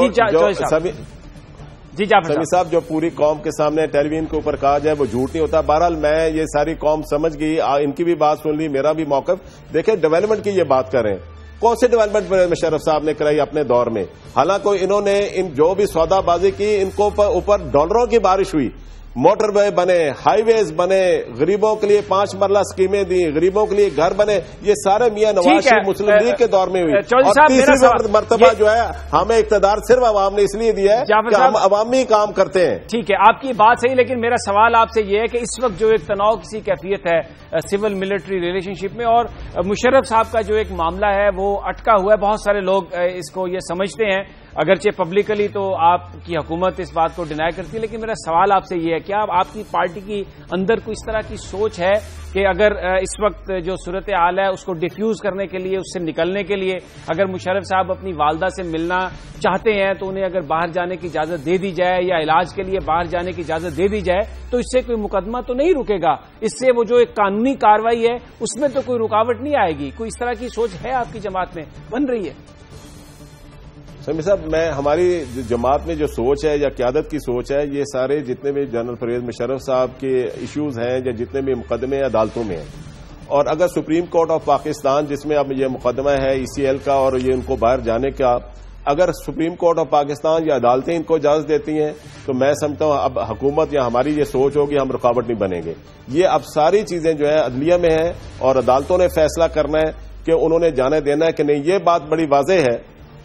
جی سمیع صاحب جو پوری قوم کے سامنے ٹیلی ویژن کے اوپر کہا جائے وہ جھوٹ نہیں ہوتا. بہرحال میں یہ ساری قوم سمجھ گئی، ان کی بھی بات سن لی، میرا بھی موقف. دیکھیں ڈیولپمنٹ کی یہ بات کر رہے ہیں، کون سی ڈیولپمنٹ مشرف صاحب نے کرائی اپنے دور میں؟ حالانکہ انہوں نے جو بھی سودا بازی کی ان کو اوپر ڈالروں کی بارش ہوئی. موٹر وے بنے, ہائی ویز بنے, غریبوں کے لیے 5 مرلہ اسکیمیں دی, غریبوں کے لیے گھر بنے, یہ سارے میاں نواز شریف مسلم لیگ کے دور میں ہوئی. اور تیسری مرتبہ جو ہے ہمیں اقتدار صرف عوام نے اس لیے دیا ہے کہ ہم عوامی کام کرتے ہیں. ٹھیک ہے, آپ کی بات صحیح, لیکن میرا سوال آپ سے یہ ہے کہ اس وقت جو ایک تناؤ کسی کیفیت ہے سول ملٹری ریلیشن شپ میں, اور مشرف صاحب کا جو ایک معاملہ ہے وہ اٹکا ہوا ہے, بہت سارے لوگ اس کو یہ سمجھتے ہیں, اگرچہ پبلکلی تو آپ کی حکومت اس بات کو ڈینائی کرتی ہے, لیکن میرا سوال آپ سے یہ ہے, کیا آپ کی پارٹی کی اندر کوئی اس طرح کی سوچ ہے کہ اگر اس وقت جو صورتحال ہے اس کو ڈیفیوز کرنے کے لیے, اس سے نکلنے کے لیے اگر مشرف صاحب اپنی والدہ سے ملنا چاہتے ہیں تو انہیں اگر باہر جانے کی اجازت دے دی جائے یا علاج کے لیے باہر جانے کی اجازت دے دی جائے تو اس سے کوئی مقدمہ تو نہیں رکے گا, اس سے وہ جو ایک قانونی کارروائی ہے اس میں تو کوئی رکاوٹ نہیں آئے گی؟ کوئی اس طرح کی سوچ ہے آپ کی جماعت میں, بن رہی ہے؟ سمی صاحب, ہماری جماعت میں جو سوچ ہے یا قیادت کی سوچ ہے, یہ سارے جتنے بھی جنرل پرویز مشرف صاحب کے ایشوز ہیں یا جتنے بھی مقدمے عدالتوں میں ہیں, اور اگر سپریم کورٹ آف پاکستان جس میں اب یہ مقدمہ ہے ECL کا اور یہ ان کو باہر جانے کا, اگر سپریم کورٹ آف پاکستان یا عدالتیں ان کو اجازت دیتی ہیں تو میں سمجھتا ہوں اب حکومت یا ہماری یہ سوچ ہوگی ہم رکاوٹ نہیں بنیں گے. یہ اب ساری چیزیں جو ہے عدلیہ میں ہیں اور عدالتوں نے فیصلہ کرنا ہے کہ انہوں نے جانے دینا ہے کہ نہیں. یہ بات بڑی واضح ہے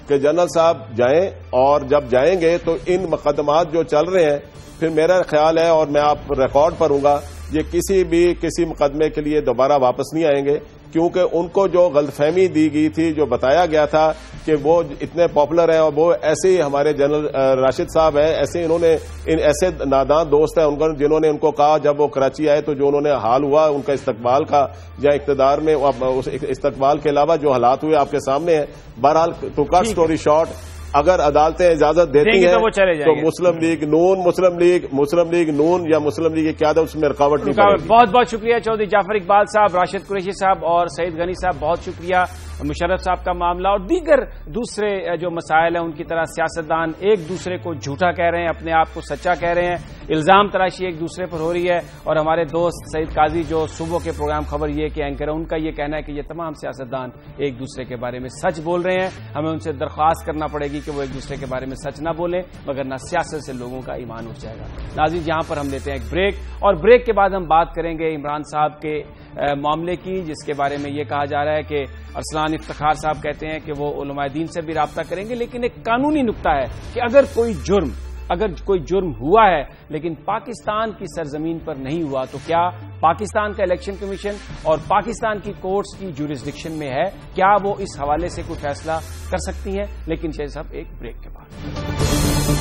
کہ جنرل صاحب جائیں, اور جب جائیں گے تو ان مقدمات جو چل رہے ہیں پھر میرا خیال ہے, اور میں آپ ریکارڈ پر ہوں گا, یہ کسی مقدمے کے لیے دوبارہ واپس نہیں آئیں گے, کیونکہ ان کو جو غلط فہمی دی گئی تھی, جو بتایا گیا تھا کہ وہ اتنے پاپولر ہیں, اور وہ ایسے ہی ہمارے جنرل راشد صاحب ہیں, ایسے انہوں نے ایسے نادان دوست ہیں جنہوں نے ان کو کہا جب وہ کراچی آئے تو جو انہوں نے حال ہوا ان کا استقبال کا یا اقتدار میں, استقبال کے علاوہ جو حالات ہوئے آپ کے سامنے ہیں. بہرحال ٹو کٹ اسٹوری شارٹ, اگر عدالتیں اجازت دیتی ہیں تو مسلم لیگ نون یا مسلم لیگ کی قیادت اس میں رکاوٹ نہیں پڑے گی. بہت بہت شکریہ چودھری جعفر اقبال صاحب, راشد قریشی صاحب اور سعید غنی صاحب, بہت شکریہ. مشرف صاحب کا معاملہ اور دیگر دوسرے جو مسائل ہیں ان کی طرح سیاستدان ایک دوسرے کو جھوٹا کہہ رہے ہیں, اپنے آپ کو سچا کہہ رہے ہیں, الزام تراشی ایک دوسرے پر ہو رہی ہے. اور ہمارے دوست سعید قاضی جو صبح کے پروگرام خبر یہ کے اینکر ہیں, ان کا یہ کہنا ہے کہ یہ تمام سیاستدان ایک دوسرے کے بارے میں سچ بول رہے ہیں. ہمیں ان سے درخواست کرنا پڑے گی کہ وہ ایک دوسرے کے بارے میں سچ نہ بولیں, مگر نہ سیاست سے لوگوں کا ایمان اٹھ جائے گا. ناظرین, یہاں پر ہم لیتے ہیں ایک بریک, اور بریک کے بعد ہم بات کریں گے عمران صاحب کے معاملے کی, جس کے بارے میں یہ کہا جا رہا ہے کہ ارسلان افتخار صاحب کہتے ہیں کہ وہ علماء دین سے بھی رابطہ کریں گے, لیکن ایک قانونی نقطہ ہے کہ اگر کوئی جرم ہوا ہے لیکن پاکستان کی سرزمین پر نہیں ہوا تو کیا پاکستان کا الیکشن کمیشن اور پاکستان کی کورٹس کی جورسڈکشن میں ہے, کیا وہ اس حوالے سے کوئی فیصلہ کر سکتی ہیں؟ لیکن شاہ صاحب ایک بریک کے بعد.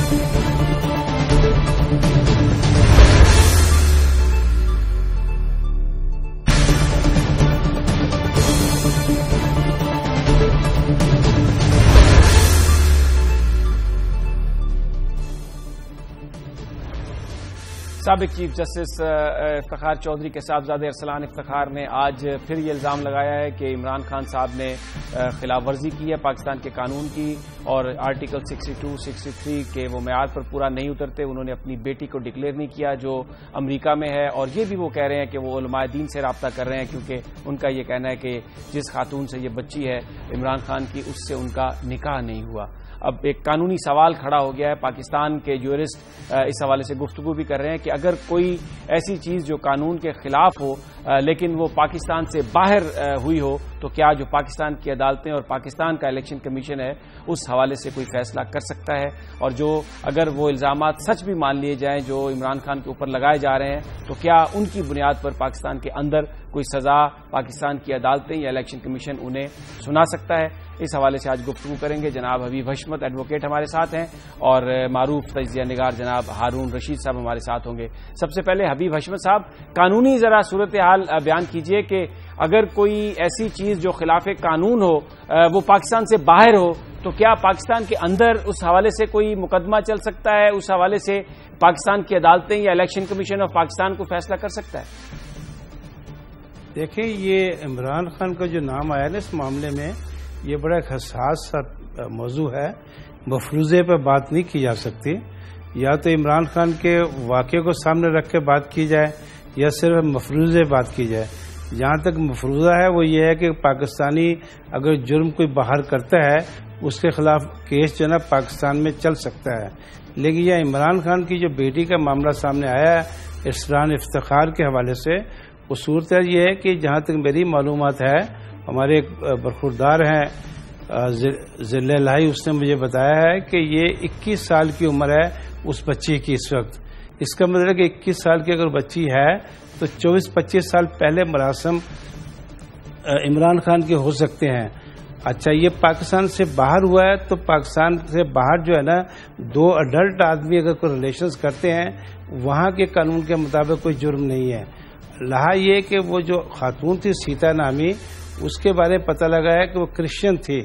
سابق چیف جسٹس افتخار چودھری کے صاحبزادے ارسلان افتخار نے آج پھر یہ الزام لگایا ہے کہ عمران خان صاحب نے خلاف ورزی کی ہے پاکستان کے قانون کی, اور آرٹیکل 62, 63 کے وہ معیار پر پورا نہیں اترتے. انہوں نے اپنی بیٹی کو ڈکلیئر نہیں کیا جو امریکہ میں ہے, اور یہ بھی وہ کہہ رہے ہیں کہ وہ علماء دین سے رابطہ کر رہے ہیں, کیونکہ ان کا یہ کہنا ہے کہ جس خاتون سے یہ بچی ہے عمران خان کی, اس سے ان کا نکاح نہیں ہوا. اب ایک قانونی سوال کھڑا ہو گیا ہے. پاکستان کے جورسٹ اس حوالے سے گفتگو بھی کر رہے ہیں کہ اگر کوئی ایسی چیز جو قانون کے خلاف ہو لیکن وہ پاکستان سے باہر ہوئی ہو تو کیا جو پاکستان کی عدالتیں اور پاکستان کا الیکشن کمیشن ہے اس حوالے سے کوئی فیصلہ کر سکتا ہے, اور جو اگر وہ الزامات سچ بھی مان لیے جائیں جو عمران خان کے اوپر لگائے جا رہے ہیں تو کیا ان کی بنیاد پر پاکستان کے اندر کوئی سزا پاکستان کی عدالتیں یا الیکشن کمیشن انہیں سنا سکتا ہے. اس حوالے سے آج گفتگو کریں گے. جناب حبیب حشمت ایڈوکیٹ ہمارے ساتھ ہیں, اور معروف تجزیہ نگار جناب ہارون رشید صاحب ہمارے ساتھ ہوں گے. سب سے پہلے حبیب حشمت صاحب, قانونی ذرا صورتحال بیان کیجئے کہ اگر کوئی ایسی چیز جو خلاف قانون ہو وہ پاکستان سے باہر ہو تو کیا پاکستان کے اندر اس حوالے سے کوئی مقدمہ چل سکتا ہے, اس حوالے سے پاکستان کی عدالتیں یا الیکشن کمیشن آف پاکستان کو فیصلہ کر سکتا ہے؟ دیکھیں, یہ عمران خان کا جو نام آیا نا اس معاملے میں, یہ بڑا ایک حساس موضوع ہے. مفروضے پہ بات نہیں کی جا سکتی. یا تو عمران خان کے واقعے کو سامنے رکھ کے بات کی جائے یا صرف مفروضے بات کی جائے. جہاں تک مفروضہ ہے وہ یہ ہے کہ پاکستانی اگر جرم کوئی باہر کرتا ہے اس کے خلاف کیس جو ہے نا پاکستان میں چل سکتا ہے، لیکن یہ عمران خان کی جو بیٹی کا معاملہ سامنے آیا ہے اسران افتخار کے حوالے سے، وہ صورتحال یہ ہے کہ جہاں تک میری معلومات ہے، ہمارے ایک برخوردار ہیں ضلع لائی، اس نے مجھے بتایا ہے کہ یہ 21 سال کی عمر ہے اس بچی کی اس وقت۔ اس کا مطلب ہے کہ 21 سال کی اگر بچی ہے تو 24-25 سال پہلے مراسم عمران خان کے ہو سکتے ہیں۔ اچھا، یہ پاکستان سے باہر ہوا ہے تو پاکستان سے باہر جو ہے نا 2 اڈلٹ آدمی اگر کوئی ریلیشنز کرتے ہیں وہاں کے قانون کے مطابق کوئی جرم نہیں ہے۔ رہا یہ کہ وہ جو خاتون تھی سیتا نامی، اس کے بارے میں پتہ لگا ہے کہ وہ کرسچن تھی۔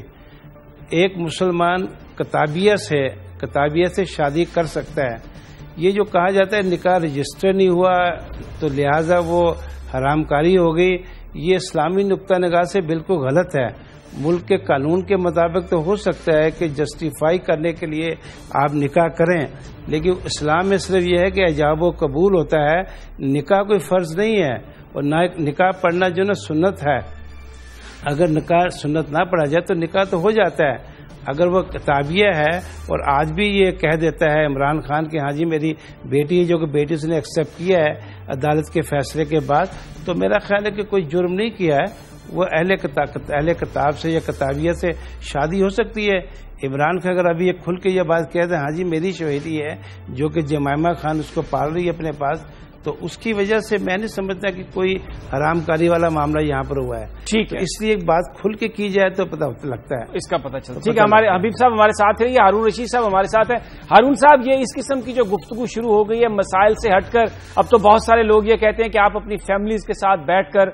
ایک مسلمان کتابیہ سے شادی کر سکتا ہے۔ یہ جو کہا جاتا ہے نکاح رجسٹر نہیں ہوا تو لہٰذا وہ حرام کاری ہو گئی، یہ اسلامی نقطہ نگاہ سے بالکل غلط ہے۔ ملک کے قانون کے مطابق تو ہو سکتا ہے کہ جسٹیفائی کرنے کے لیے آپ نکاح کریں، لیکن اسلام میں صرف یہ ہے کہ ایجاب و قبول ہوتا ہے، نکاح کوئی فرض نہیں ہے، اور نکاح پڑھنا جو نا سنت ہے۔ اگر نکاح سنت نہ پڑھا جائے تو نکاح تو ہو جاتا ہے۔ اگر وہ کتابیہ ہے اور آج بھی یہ کہہ دیتا ہے عمران خان کہ ہاں جی میری بیٹی جو کہ بیٹی سے نے ایکسیپٹ کیا ہے عدالت کے فیصلے کے بعد، تو میرا خیال ہے کہ کوئی جرم نہیں کیا ہے، وہ اہل کتاب سے یا کتابیہ سے شادی ہو سکتی ہے۔ عمران خان اگر ابھی یہ کھل کے یہ بات کہتے ہیں ہاں جی میری شوہری ہے جو کہ جمائمہ خان اس کو پال رہی ہے اپنے پاس، تو اس کی وجہ سے میں نہیں سمجھتا کہ کوئی حرام کاری والا معاملہ یہاں پر ہوا ہے۔ ٹھیک ہے، اس لیے ایک بات کھل کے کی جائے تو پتہ لگتا ہے، اس کا پتہ چلتا ہے۔ ٹھیک ہے، ہمارے حبیب صاحب ہمارے ساتھ رہیے، ہارون رشید صاحب ہمارے ساتھ ہیں۔ ہارون صاحب، یہ اس قسم کی جو گفتگو شروع ہو گئی ہے مسائل سے ہٹ کر، اب تو بہت سارے لوگ یہ کہتے ہیں کہ آپ اپنی فیملیز کے ساتھ بیٹھ کر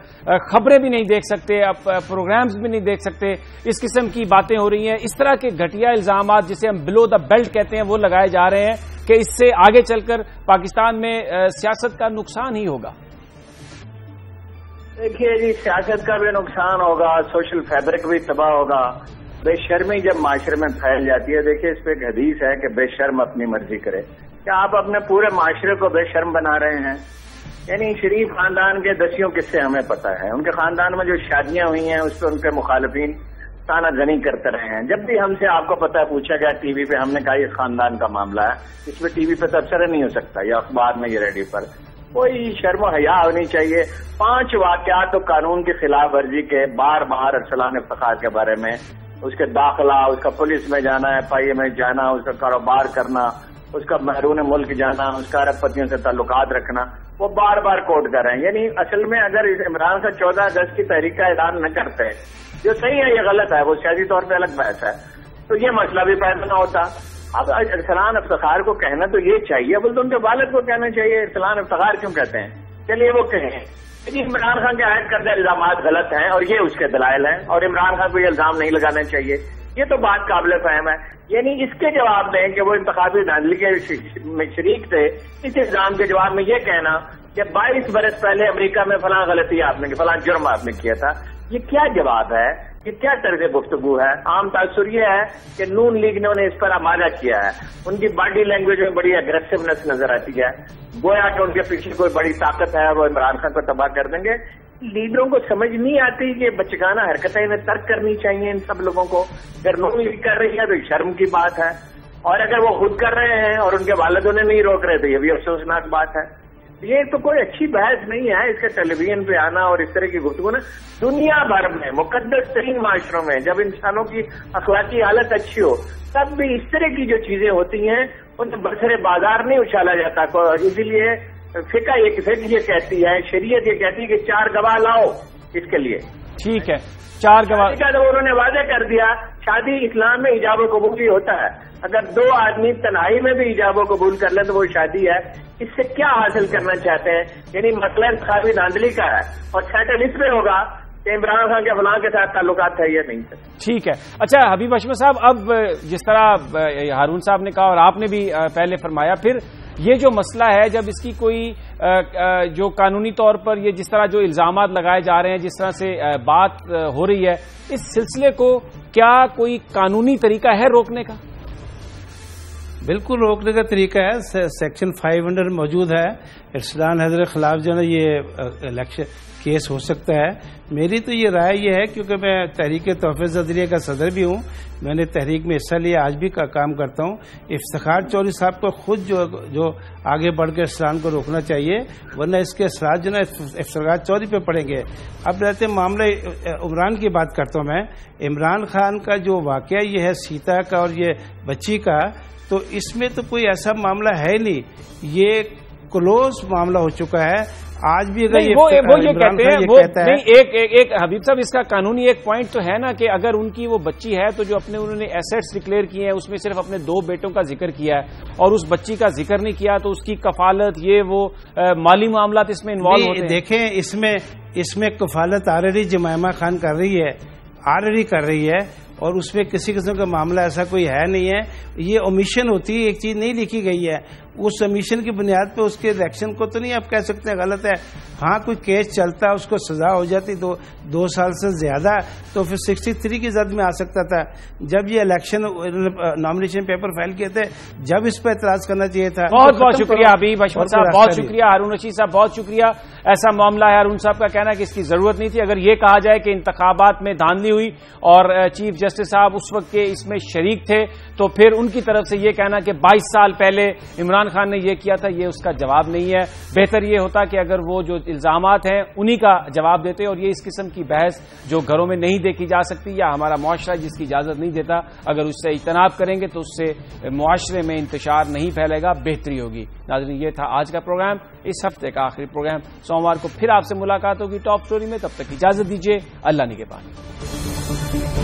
خبریں بھی نہیں دیکھ سکتے، آپ پروگرامز بھی نہیں دیکھ سکتے، اس قسم کی باتیں ہو رہی ہیں، اس طرح کے گھٹیا الزامات جسے ہم بلو دا بیلٹ کہتے ہیں وہ لگائے جا رہے ہیں کہ اس سے آگے چل کر پاکستان میں سیاست کا نقصان ہی ہوگا۔ دیکھیے جی، سیاست کا بھی نقصان ہوگا، سوشل فیبرک بھی تباہ ہوگا۔ بے شرمی جب معاشرے میں پھیل جاتی ہے، دیکھیے اس پہ ایک حدیث ہے کہ بے شرم اپنی مرضی کرے، کیا آپ اپنے پورے معاشرے کو بے شرم بنا رہے ہیں؟ یعنی شریف خاندان کے 10 قصے ہمیں پتہ ہے، ان کے خاندان میں جو شادیاں ہوئی ہیں اس پہ ان کے مخالفین تانا زنی کرتے رہے ہیں۔ جب بھی ہم سے آپ کو پتہ ہے پوچھا گیا ٹی وی پہ، ہم نے کہا یہ خاندان کا معاملہ ہے، اس پہ ٹی وی پہ تبصرہ نہیں ہو سکتا یا اخبار میں یا ریڈیو پر۔ کوئی شرم و حیا ہونی چاہیے۔ 5 واقعات تو قانون کی خلاف ورزی کے بار بار ارسلان افتخار کے بارے میں، اس کے داخلہ، اس کا پولیس میں جانا، FIA میں جانا، اس کا کاروبار کرنا، اس کا بیرون ملک جانا، اس کا عرب پتیوں سے تعلقات رکھنا، وہ بار بار کوٹ کر رہے ہیں۔ یعنی اصل میں اگر عمران کا 14 اگست کی تحریک کا اعلان نہ کرتے، جو صحیح ہے یہ غلط ہے، وہ سیاسی طور پہ الگ بحث ہے، تو یہ مسئلہ بھی پیدا نہ ہوتا۔ اب ارسلان افتخار کو کہنا تو یہ چاہیے، بول تو ان کے والد کو کہنا چاہیے، ارسلان افتخار کیوں کہتے ہیں؟ چلیے وہ کہیں کہ عمران خان کے عائد کردہ الزامات غلط ہیں اور یہ اس کے دلائل ہیں اور عمران خان کو یہ الزام نہیں لگانا چاہیے، یہ تو بات قابل فہم ہے۔ یعنی اس کے جواب دیں کہ وہ انتخابی دھاندلی کے شریک تھے، اس الزام کے جواب میں یہ کہنا کہ 22 برس پہلے امریکہ میں فلاں غلطی آپ نے کی، فلاں جرم آپ نے کیا تھا، یہ کیا جواب ہے؟ یہ کیا طرز گفتگو ہے؟ عام تاثر یہ ہے کہ نون لیگ نے انہیں اس پر آمادہ کیا ہے، ان کی باڈی لینگویج میں بڑی اگریسونیس نظر آتی ہے، گویا کہ ان کے پیچھے کوئی بڑی طاقت ہے، وہ عمران خان کو تباہ کر دیں گے۔ لیڈروں کو سمجھ نہیں آتی کہ بچگانہ حرکتیں انہیں ترک کرنی چاہیے ان سب لوگوں کو۔ اگر نون لیگ کر رہی ہے تو شرم کی بات ہے، اور اگر وہ خود کر رہے ہیں اور ان کے والد انہیں نہیں روک رہے تو یہ بھی افسوسناک بات ہے۔ یہ تو کوئی اچھی بحث نہیں ہے، اس کا ٹیلی ویژن پہ آنا اور اس طرح کی گفتگو نا دنیا بھر میں مقدس ترین معاشروں میں جب انسانوں کی اخلاقی حالت اچھی ہو تب بھی اس طرح کی جو چیزیں ہوتی ہیں انہیں برسر بازار نہیں اچھالا جاتا۔ اسی لیے فقہ یہ کہتی ہے، شریعت یہ کہتی ہے کہ 4 گواہ لاؤ اس کے لیے۔ ٹھیک ہے، 4 گواہ تو انہوں نے واضح کر دیا، شادی اسلام میں ایجاب و قبول ہی ہوتا ہے، اگر 2 آدمی تنہائی میں بھی ایجاب و قبول کر لیں تو وہ شادی ہے۔ اس سے کیا حاصل کرنا چاہتے ہیں؟ یعنی مسئلہ انتخابی دھاندلی کا ہے اور سیٹل اس میں ہوگا کہ عمران خان کے فلاں کے ساتھ تعلقات ہے یا نہیں ہے۔ ٹھیک ہے، اچھا حبیب اشمت صاحب، اب جس طرح ہارون صاحب نے کہا اور آپ نے بھی پہلے فرمایا، پھر یہ جو مسئلہ ہے جب اس کی کوئی جو قانونی طور پر یہ جس طرح جو الزامات لگائے جا رہے ہیں، جس طرح سے بات ہو رہی ہے، اس سلسلے کو کیا کوئی قانونی طریقہ ہے روکنے کا؟ بالکل روکنے کا طریقہ ہے، سیکشن 500 موجود ہے، ارسلان حیدر کے خلاف جو ہے یہ الیکشن کیس ہو سکتا ہے۔ میری تو یہ رائے یہ ہے، کیونکہ میں تحریک تحفظ عدلیہ کا صدر بھی ہوں، میں نے تحریک میں حصہ لیا، آج بھی کا کام کرتا ہوں، افتخار چودھری صاحب کو خود جو آگے بڑھ کے ارسلان کو روکنا چاہیے، ورنہ اس کے اثرات جو نا افتخار چودھری پہ پڑیں گے۔ اب رہتے معاملہ عمران کی بات کرتا ہوں میں، عمران خان کا جو واقعہ یہ ہے سیتا کا اور یہ بچی کا، تو اس میں تو کوئی ایسا معاملہ ہے نہیں، یہ کلوز معاملہ ہو چکا ہے۔ آج بھی اگر وہ یہ کہتے ہیں، وہ نہیں، ایک حبیب صاحب اس کا قانونی ایک پوائنٹ تو ہے نا کہ اگر ان کی وہ بچی ہے تو جو انہوں نے ایسیٹس ڈکلیئر کیے ہیں اس میں صرف اپنے 2 بیٹوں کا ذکر کیا ہے اور اس بچی کا ذکر نہیں کیا، تو اس کی کفالت یہ وہ مالی معاملات اس میں انوالو ہوتے ہیں۔ دیکھیں اس میں کفالت آلریڈی جمائمہ خان کر رہی ہے اور اس میں کسی قسم کا معاملہ ایسا کوئی ہے نہیں ہے، یہ اومیشن ہوتی ہے، ایک چیز نہیں لکھی گئی ہے، اس اومیشن کی بنیاد پہ اس کے ایکشن کو تو نہیں آپ کہہ سکتے ہیں غلط ہے۔ ہاں کوئی کیس چلتا ہے، اس کو سزا ہو جاتی 2 سال سے زیادہ، تو پھر 63 کی زد میں آ سکتا تھا۔ جب یہ الیکشن نامینیشن پیپر فائل کیے تھے، جب اس پہ اعتراض کرنا چاہیے تھا۔ بہت شکریہ حبیب حشمت صاحب، بہت شکریہ ہارون رشید صاحب، بہت شکریہ۔ ایسا معاملہ ہے، ہارون صاحب کا کہنا ہے کہ اس کی ضرورت نہیں تھی۔ اگر یہ کہا جائے کہ انتخابات میں دھاندلی ہوئی اور چیف جسٹس صاحب اس وقت کے اس میں شریک تھے، تو پھر ان کی طرف سے یہ کہنا کہ 22 سال پہلے عمران خان نے یہ کیا تھا، یہ اس کا جواب نہیں ہے۔ بہتر یہ ہوتا کہ اگر وہ جو الزامات ہیں انہی کا جواب دیتے، اور یہ اس قسم کی بحث جو گھروں میں نہیں دیکھی جا سکتی یا ہمارا معاشرہ جس کی اجازت نہیں دیتا، اگر اس سے اجتناب کریں گے تو اس سے معاشرے میں انتشار نہیں پھیلے گا، بہتری ہوگی۔ ناظرین، یہ تھا آج کا پروگرام، اس ہفتے کا آخری پروگرام۔ سوموار کو پھر آپ سے ملاقات ہوگی ٹاپ سٹوری میں، تب تک اجازت دیجیے، اللہ نگہبان۔